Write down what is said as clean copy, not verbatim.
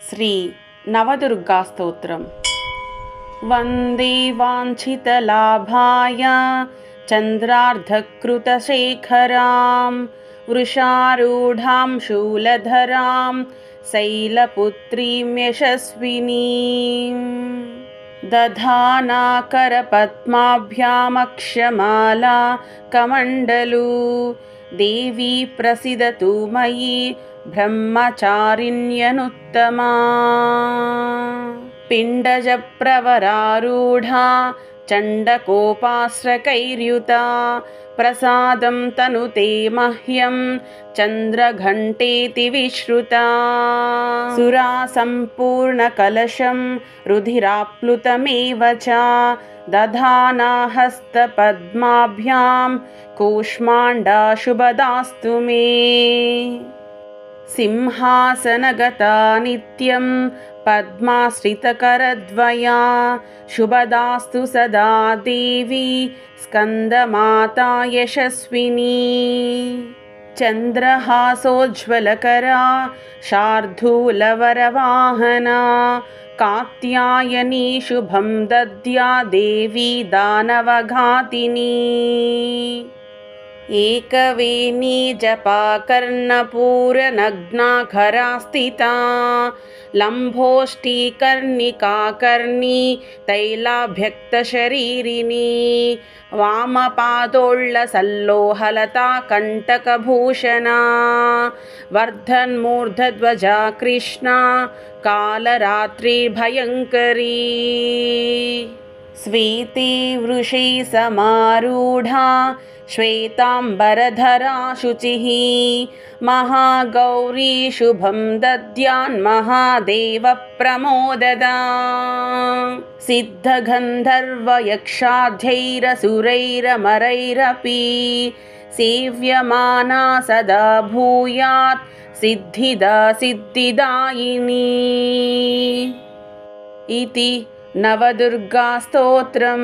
శ్రీ నవదుర్గా స్తోత్రం. వందే వాంఛితలాభాయ చంద్రార్ధకృతశేఖరాం వృషారూఢాం శూలధరాం శైలపుత్రీం యశస్వినీం దధానాకరపద్మాభ్యామక్షమాలా కమండలూ దేవీ ప్రసిదతు మయి బ్రహ్మచారిణ్యనుత్తమా పిండజప్రవరారూఢా చండకోపాశ్రకైర్యుతా ప్రసాదం తనుతే మహ్యం చంద్రఘంటేతి విశ్రుతా సురా సంపూర్ణకలశం రుధిరాప్లుతమేవ చ దధానా హస్తపద్మాభ్యాం కూష్మాండా శుభదాస్తు మే సింహాసనగతా నిత్యం పద్మాశ్రితకరద్వయా శుభదాస్తు సదా దేవి స్కందమాతా యశస్వినీ చంద్రహాసోజ్వలకరా శార్దూలవరవాహనా కాత్యాయనీ శుభం దద్యా దేవీ దానవఘాతినీ ఏకవేణీ జపాకర్ణపూరనగ్నాఖరా స్థితా లంబోష్ఠీకర్ణికాకర్ణీ తైలాభ్యక్తశరీరిణీ వామపాదోళ్ళసల్లోహలతా కంటకభూషణా వర్ధన్మూర్ధధ్వజా కృష్ణా కాలరాత్రిర్భయంకరీ స్వేతే వృషే సమారూఢా శ్వేతాంబరధరా శుచిః మహాగౌరీ శుభం దద్యాన్మహాదేవ ప్రమోదదా సిద్ధగంధర్వయక్షాధ్యైరసురైరమరైరపి సేవ్యమానా సదా భూయాత్ సిద్ధిదా సిద్ధిదాయిని ఇతి నవదుర్గా స్తోత్రం.